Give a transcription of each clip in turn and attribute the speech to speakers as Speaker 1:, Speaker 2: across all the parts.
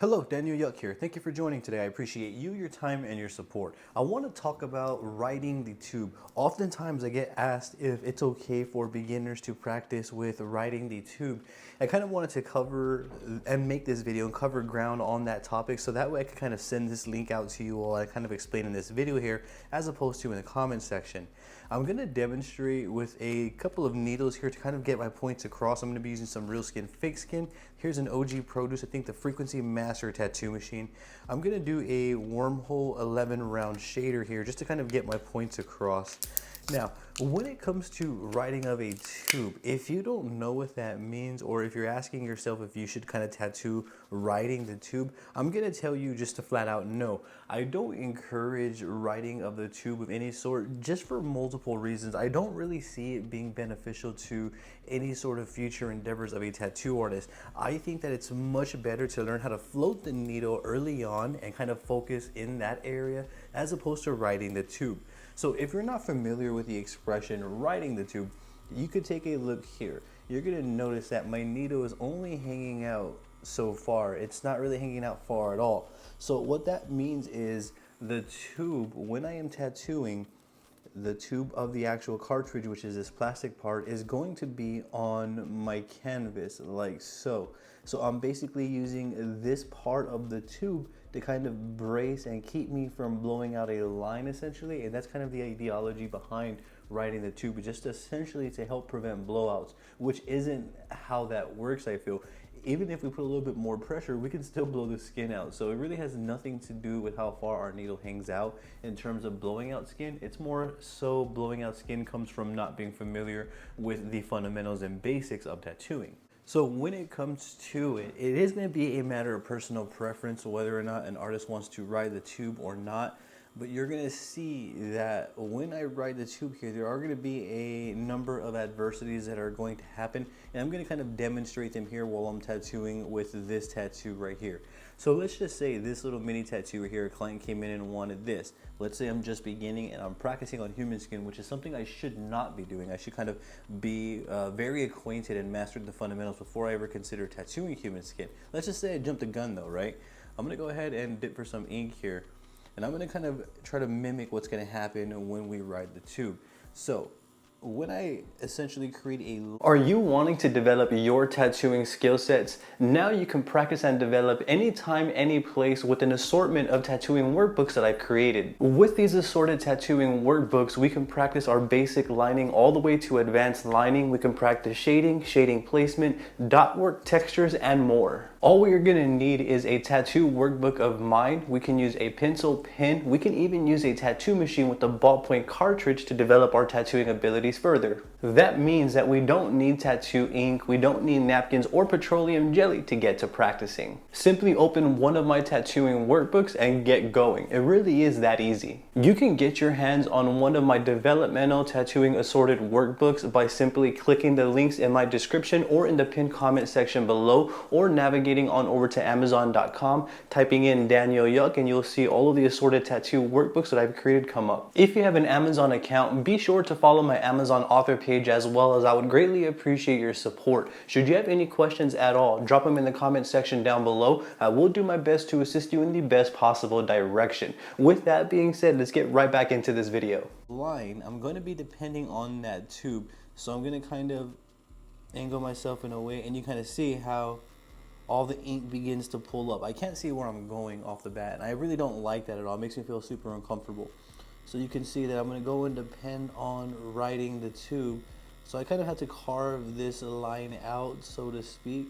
Speaker 1: Hello, Daniel Yuck here. Thank you for joining today. I appreciate you, your time, and your support. I want to talk about writing the tube. Oftentimes I get asked if it's okay for beginners to practice with writing the tube. I kind of wanted to cover and make this video and cover ground on that topic so that way I could kind of send this link out to you while I kind of explain in this video here as opposed to in the comment section. I'm going to demonstrate with a couple of needles here to kind of get my points across. I'm going to be using some real skin, fake skin. Here's an OG produce, I think the Frequency Master tattoo machine. I'm going to do a wormhole 11 round shader here just to kind of get my points across. Now, when it comes to writing of a tube, if you don't know what that means, or if you're asking yourself if you should kind of tattoo writing the tube, I'm going to tell you just to flat out no. I don't encourage writing of the tube of any sort just for multiple reasons. I don't really see it being beneficial to any sort of future endeavors of a tattoo artist. I think that it's much better to learn how to float the needle early on and kind of focus in that area as opposed to writing the tube. So if you're not familiar with the expression writing the tube, you could take a look here. You're going to notice that my needle is only hanging out so far. It's not really hanging out far at all. So what that means is the tube, when I am tattooing, the tube of the actual cartridge, which is this plastic part, is going to be on my canvas like so. So I'm basically using this part of the tube to kind of brace and keep me from blowing out a line essentially, and that's kind of the ideology behind writing the tube, just essentially to help prevent blowouts, which isn't how that works, I feel. Even if we put a little bit more pressure, we can still blow the skin out. So it really has nothing to do with how far our needle hangs out in terms of blowing out skin. It's more so blowing out skin comes from not being familiar with the fundamentals and basics of tattooing. So when it comes to it, it is going to be a matter of personal preference whether or not an artist wants to write the tube or not. But you're going to see that when I write the tube here, there are going to be a number of adversities that are going to happen. And I'm going to kind of demonstrate them here while I'm tattooing with this tattoo right here. So let's just say this little mini tattoo here, a client came in and wanted this. Let's say I'm just beginning and I'm practicing on human skin, which is something I should not be doing. I should kind of be very acquainted and mastered the fundamentals before I ever consider tattooing human skin. Let's just say I jumped the gun though, right? I'm going to go ahead and dip for some ink here. And I'm going to kind of try to mimic what's going to happen when we write the tube. So when I essentially create a... Are you wanting to develop your tattooing skill sets? Now you can practice and develop anytime, any place with an assortment of tattooing workbooks that I've created. With these assorted tattooing workbooks, we can practice our basic lining all the way to advanced lining. We can practice shading, shading placement, dot work, textures, and more. All we are going to need is a tattoo workbook of mine. We can use a pencil, pen. We can even use a tattoo machine with a ballpoint cartridge to develop our tattooing abilities further. That means that we don't need tattoo ink, we don't need napkins or petroleum jelly to get to practicing. Simply open one of my tattooing workbooks and get going. It really is that easy. You can get your hands on one of my developmental tattooing assorted workbooks by simply clicking the links in my description or in the pinned comment section below, or navigating on over to Amazon.com, typing in Daniel Yuck, and you'll see all of the assorted tattoo workbooks that I've created come up. If you have an Amazon account, be sure to follow my Amazon author page as well, as I would greatly appreciate your support. Should you have any questions at all, drop them in the comment section down below. I will do my best to assist you in the best possible direction. With that being said, let's get right back into this video. I'm going to be depending on that tube, so I'm going to kind of angle myself in a way, and you kind of see how all the ink begins to pull up. I can't see where I'm going off the bat, and I really don't like that at all. It makes me feel super uncomfortable. So you can see that I'm going to go and depend on writing the tube. So I kind of have to carve this line out, so to speak.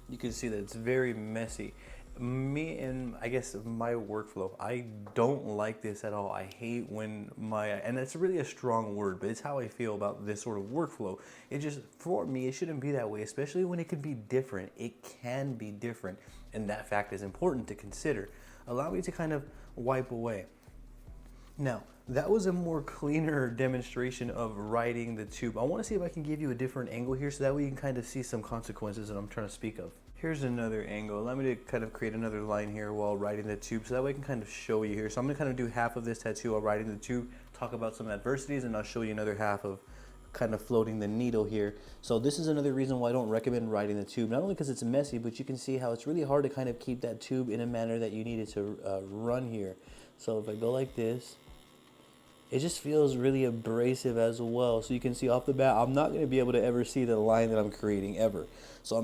Speaker 1: You can see that it's very messy. Me and I guess my workflow, I don't like this at all. I hate when and that's really a strong word, but it's how I feel about this sort of workflow. It just, for me, it shouldn't be that way, especially when it can be different. It can be different, and that fact is important to consider. Allow me to kind of wipe away. Now, that was a more cleaner demonstration of writing the tube. I want to see if I can give you a different angle here so that way you can kind of see some consequences that I'm trying to speak of. Here's another angle. Allow me to kind of create another line here while writing the tube so that way I can kind of show you here. So I'm going to kind of do half of this tattoo while writing the tube, talk about some adversities, and I'll show you another half of kind of floating the needle here. So this is another reason why I don't recommend riding the tube, not only because it's messy, but you can see how it's really hard to kind of keep that tube in a manner that you need it to run here. So if I go like this, it just feels really abrasive as well. So you can see off the bat, I'm not going to be able to ever see the line that I'm creating ever. So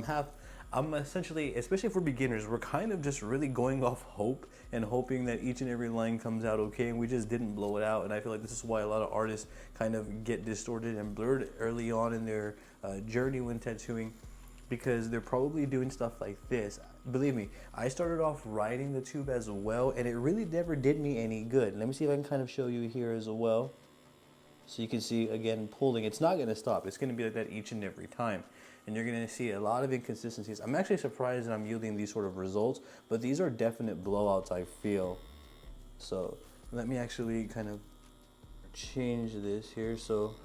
Speaker 1: I'm essentially, especially for beginners, we're kind of just really going off hope and hoping that each and every line comes out okay, and we just didn't blow it out. And I feel like this is why a lot of artists kind of get distorted and blurred early on in their journey when tattooing, because they're probably doing stuff like this. Believe me, I started off riding the tube as well, and it really never did me any good. Let me see if I can kind of show you here as well. So you can see, again, pulling, it's not going to stop. It's going to be like that each and every time. And you're going to see a lot of inconsistencies. I'm actually surprised that I'm yielding these sort of results, but these are definite blowouts, I feel. So let me actually kind of change this here. So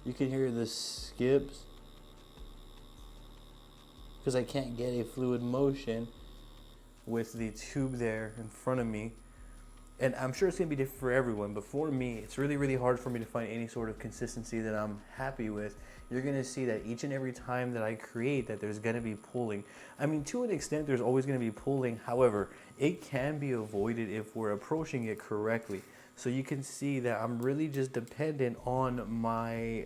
Speaker 1: you can hear the skips because I can't get a fluid motion with the tube there in front of me. And I'm sure it's going to be different for everyone, but for me, it's really, really hard for me to find any sort of consistency that I'm happy with. You're going to see that each and every time that I create that there's going to be pulling. I mean, to an extent, there's always going to be pulling. However, it can be avoided if we're approaching it correctly. So you can see that I'm really just dependent on my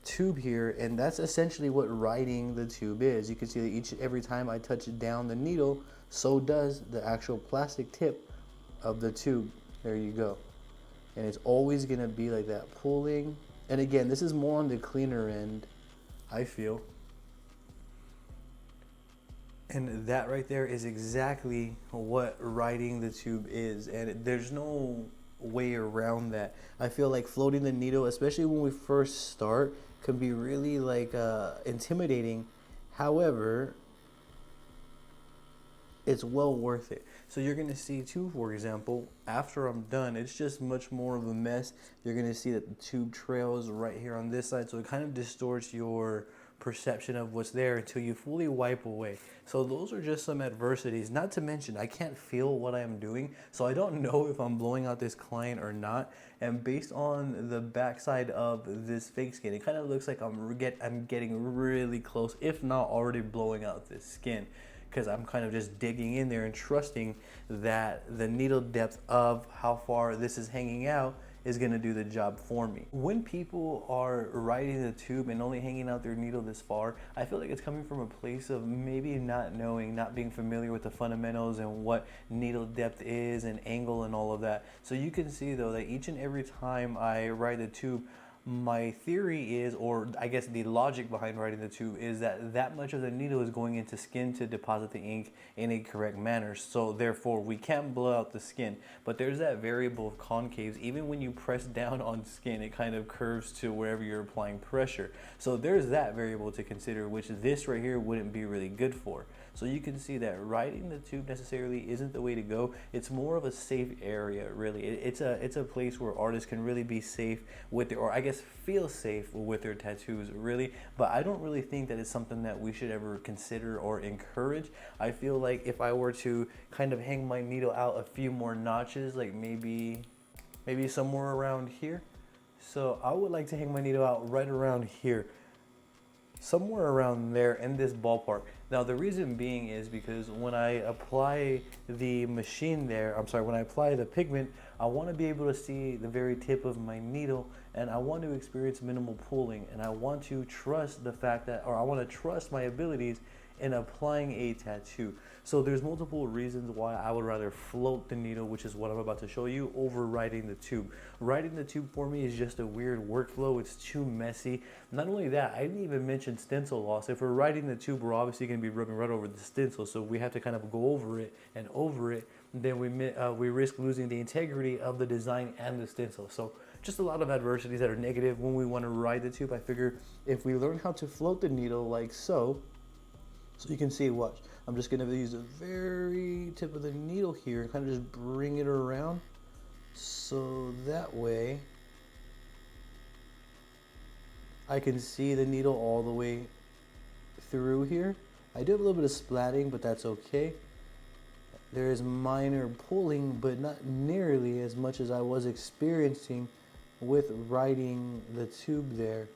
Speaker 1: tube here, and that's essentially what riding the tube is. You can see that every time I touch down the needle, so does the actual plastic tip of the tube. There you go. And it's always going to be like that, pulling. And again, this is more on the cleaner end, I feel. And that right there is exactly what riding the tube is. And there's no way around that. I feel like floating the needle, especially when we first start, can be really like intimidating. However, it's well worth it. So you're going to see too, for example, after I'm done, it's just much more of a mess. You're going to see that the tube trails right here on this side, so it kind of distorts your perception of what's there until you fully wipe away. So those are just some adversities. Not to mention, I can't feel what I'm doing, so I don't know if I'm blowing out this client or not. And based on the backside of this fake skin, it kind of looks like I'm getting really close, if not already blowing out this skin, because I'm kind of just digging in there and trusting that the needle depth of how far this is hanging out is going to do the job for me. When people are riding the tube and only hanging out their needle this far, I feel like it's coming from a place of maybe not knowing, not being familiar with the fundamentals and what needle depth is and angle and all of that. So you can see though that each and every time I ride the tube, my theory is, or I guess the logic behind riding the tube, is that much of the needle is going into skin to deposit the ink in a correct manner. So therefore we can't blow out the skin, but there's that variable of concaves. Even when you press down on skin, it kind of curves to wherever you're applying pressure. So there's that variable to consider, which this right here wouldn't be really good for. So you can see that riding the tube necessarily isn't the way to go. It's more of a safe area, really. It's a place where artists can really be safe with their, or I guess feel safe with their tattoos, really. But I don't really think that it's something that we should ever consider or encourage. I feel like if I were to kind of hang my needle out a few more notches, like maybe somewhere around here. So I would like to hang my needle out right around here, somewhere around there in this ballpark. Now the reason being is because when I apply the machine there, when I apply the pigment, I want to be able to see the very tip of my needle, and I want to experience minimal pulling, and I want to trust the fact that, or I want to trust my abilities in applying a tattoo. So there's multiple reasons why I would rather float the needle, which is what I'm about to show you, over riding the tube. Riding the tube for me is just a weird workflow. It's too messy. Not only that, I didn't even mention stencil loss. If we're riding the tube, we're obviously going to be rubbing right over the stencil, so we have to kind of go over it and over it. Then we risk losing the integrity of the design and the stencil. So just a lot of adversities that are negative when we want to ride the tube. I figure if we learn how to float the needle like so you can see, watch, I'm just going to use the very tip of the needle here and kind of just bring it around, so that way I can see the needle all the way through here. I do have a little bit of splatting, but that's okay. there is minor pulling, but not nearly as much as I was experiencing with riding the tube there.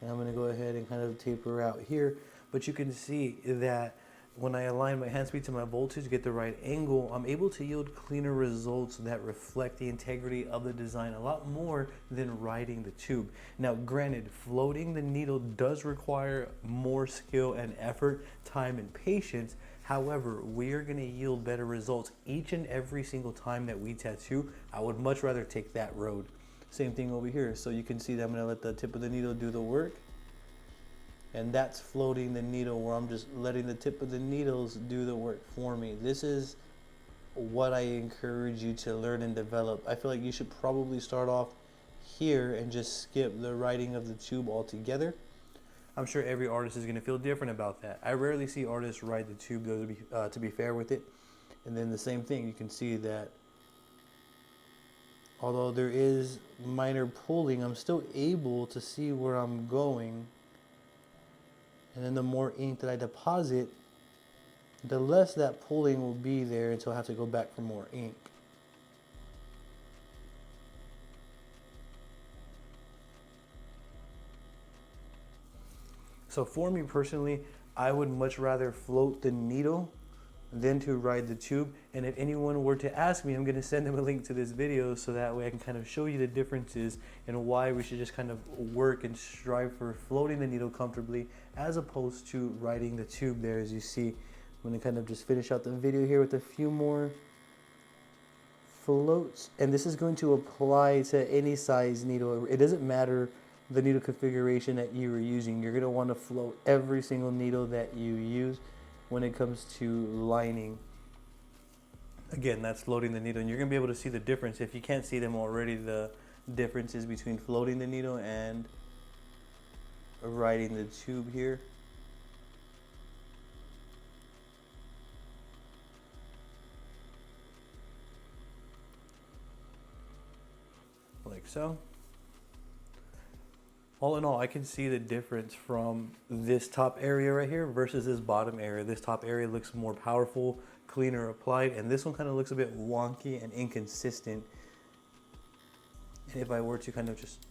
Speaker 1: And I'm going to go ahead and kind of taper out here, but you can see that when I align my hand speed to my voltage, get the right angle, I'm able to yield cleaner results that reflect the integrity of the design a lot more than riding the tube. Now, granted, floating the needle does require more skill and effort, time and patience. However, we are going to yield better results each and every single time that we tattoo. I would much rather take that road. Same thing over here. So you can see that I'm going to let the tip of the needle do the work. And that's floating the needle, where I'm just letting the tip of the needles do the work for me. This is what I encourage you to learn and develop. I feel like you should probably start off here and just skip the riding of the tube altogether. I'm sure every artist is going to feel different about that. I rarely see artists ride the tube, though, to be fair with it. And then the same thing, you can see that although there is minor pulling, I'm still able to see where I'm going. And then the more ink that I deposit, the less that pulling will be there until I have to go back for more ink. So for me personally, I would much rather float the needle than to ride the tube. And if anyone were to ask me, I'm going to send them a link to this video so that way I can kind of show you the differences and why we should just kind of work and strive for floating the needle comfortably as opposed to riding the tube there. As you see, I'm going to kind of just finish out the video here with a few more floats. And this is going to apply to any size needle. It doesn't matter the needle configuration that you are using. You're going to want to float every single needle that you use when it comes to lining. Again, that's floating the needle, and you're going to be able to see the difference. If you can't see them already, the differences between floating the needle and riding the tube here. Like so. All in all, I can see the difference from this top area right here versus this bottom area. This top area looks more powerful, cleaner applied, and this one kind of looks a bit wonky and inconsistent. And if I were to kind of just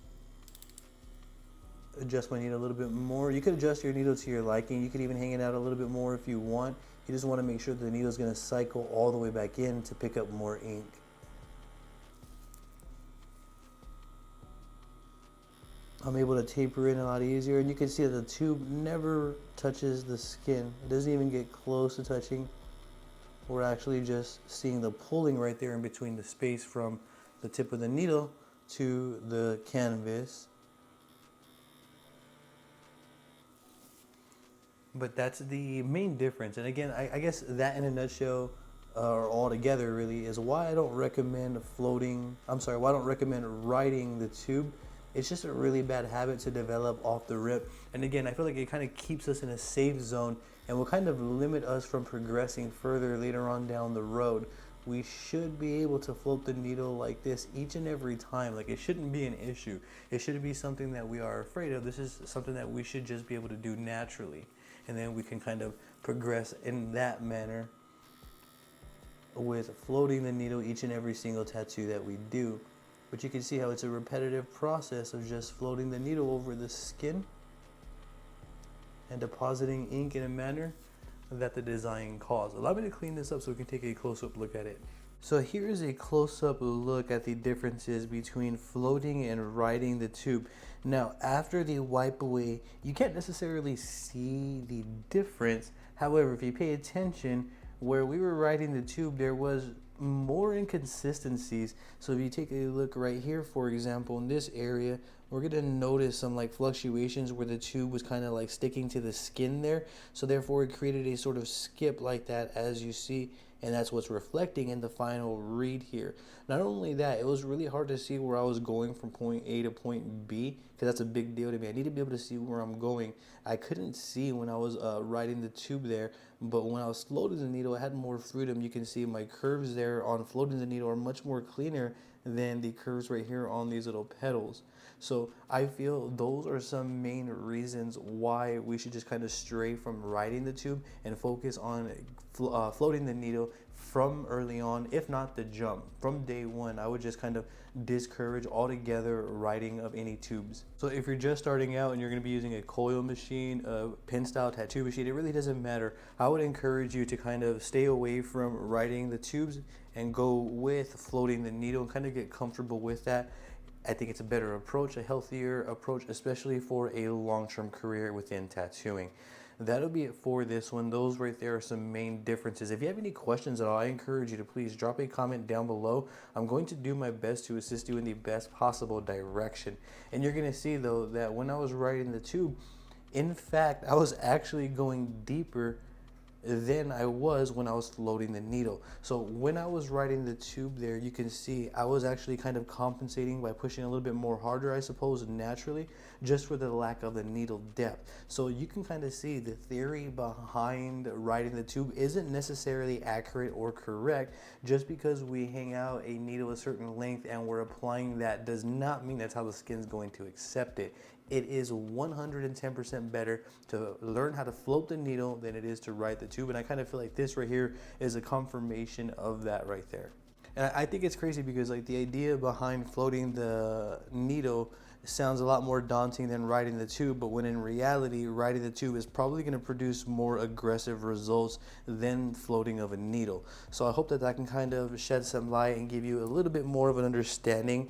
Speaker 1: adjust my needle a little bit more, you could adjust your needle to your liking. You could even hang it out a little bit more if you want. You just want to make sure the needle is going to cycle all the way back in to pick up more ink. I'm able to taper in a lot easier, and you can see that the tube never touches the skin. It doesn't even get close to touching. We're actually just seeing the pulling right there in between the space from the tip of the needle to the canvas. But that's the main difference. And again, I guess that in a nutshell, or all together really, is why I don't recommend why I don't recommend riding the tube. It's just a really bad habit to develop off the rip. And again, I feel like it kind of keeps us in a safe zone and will kind of limit us from progressing further later on down the road. We should be able to float the needle like this each and every time. Like, it shouldn't be an issue. It shouldn't be something that we are afraid of. This is something that we should just be able to do naturally. And then we can kind of progress in that manner with floating the needle each and every single tattoo that we do. But you can see how it's a repetitive process of just floating the needle over the skin and depositing ink in a manner that the design calls. Allow me to clean this up so we can take a close-up look at it. So here's a close-up look at the differences between floating and riding the tube. Now, after the wipe away, you can't necessarily see the difference. However, if you pay attention, where we were riding the tube, there was more inconsistencies. So if you take a look right here, for example, in this area, we're going to notice some like fluctuations where the tube was kind of like sticking to the skin there. So therefore it created a sort of skip like that, as you see, and that's what's reflecting in the final read here. Not only that, it was really hard to see where I was going from point A to point B, because that's a big deal to me. I need to be able to see where I'm going. I couldn't see when I was riding the tube there, but when I was floating the needle, I had more freedom. You can see my curves there on floating the needle are much more cleaner than the curves right here on these little petals. So I feel those are some main reasons why we should just kind of stray from riding the tube and focus on floating the needle from early on, if not the jump. From day one, I would just kind of discourage altogether riding of any tubes. So if you're just starting out and you're going to be using a coil machine, a pin style tattoo machine, it really doesn't matter. I would encourage you to kind of stay away from riding the tubes and go with floating the needle and kind of get comfortable with that. I think it's a better approach, a healthier approach, especially for a long-term career within tattooing. That'll be it for this one. Those right there are some main differences. If you have any questions at all, I encourage you to please drop a comment down below. I'm going to do my best to assist you in the best possible direction. And you're going to see though that when I was riding the tube, in fact, I was actually going deeper than I was when I was floating the needle. So when I was riding the tube there, you can see I was actually kind of compensating by pushing a little bit more harder, I suppose, naturally, just for the lack of the needle depth. So you can kind of see the theory behind riding the tube isn't necessarily accurate or correct. Just because we hang out a needle a certain length and we're applying that does not mean that's how the skin's going to accept it. It is 110% better to learn how to float the needle than it is to ride the tube. And I kind of feel like this right here is a confirmation of that right there. And I think it's crazy because like the idea behind floating the needle sounds a lot more daunting than riding the tube, but when in reality, riding the tube is probably going to produce more aggressive results than floating of a needle. So I hope that can kind of shed some light and give you a little bit more of an understanding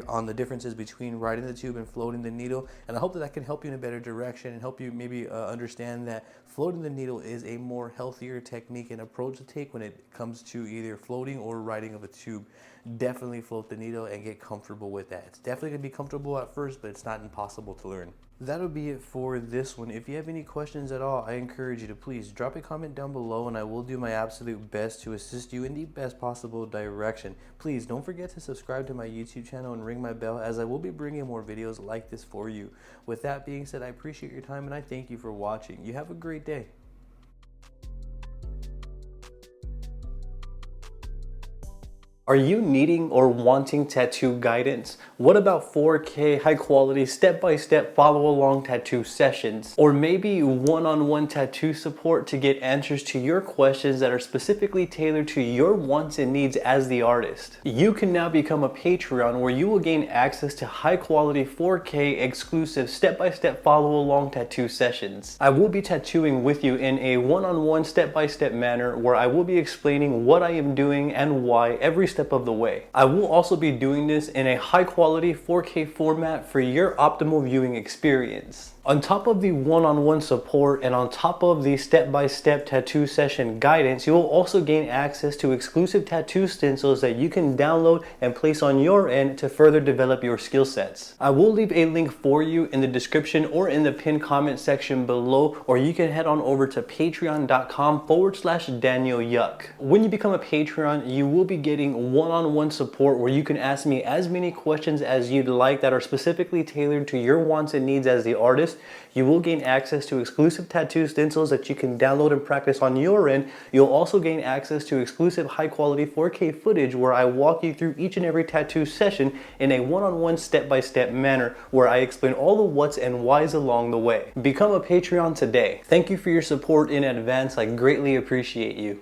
Speaker 1: on the differences between riding the tube and floating the needle. And I hope that can help you in a better direction and help you maybe understand that floating the needle is a more healthier technique and approach to take when it comes to either floating or riding of a tube. Definitely float the needle and get comfortable with that. It's definitely going to be comfortable at first, but it's not impossible to learn. That'll be it for this one. If you have any questions at all, I encourage you to please drop a comment down below and I will do my absolute best to assist you in the best possible direction. Please don't forget to subscribe to my YouTube channel and ring my bell, as I will be bringing more videos like this for you. With that being said, I appreciate your time and I thank you for watching. You have a great day. Are you needing or wanting tattoo guidance? What about 4K high quality step-by-step follow-along tattoo sessions? Or maybe one-on-one tattoo support to get answers to your questions that are specifically tailored to your wants and needs as the artist? You can now become a Patreon where you will gain access to high quality 4K exclusive step-by-step follow-along tattoo sessions. I will be tattooing with you in a one-on-one step-by-step manner where I will be explaining what I am doing and why every step of the way. I will also be doing this in a high quality 4K format for your optimal viewing experience. On top of the one-on-one support and on top of the step-by-step tattoo session guidance, you will also gain access to exclusive tattoo stencils that you can download and place on your end to further develop your skill sets. I will leave a link for you in the description or in the pinned comment section below, or you can head on over to patreon.com/Daniel Yuck. When you become a Patreon, you will be getting one-on-one support where you can ask me as many questions as you'd like that are specifically tailored to your wants and needs as the artist. You will gain access to exclusive tattoo stencils that you can download and practice on your end. You'll also gain access to exclusive high quality 4K footage where I walk you through each and every tattoo session in a one-on-one step-by-step manner where I explain all the what's and why's along the way. Become a Patreon today. Thank you for your support in advance. I greatly appreciate you.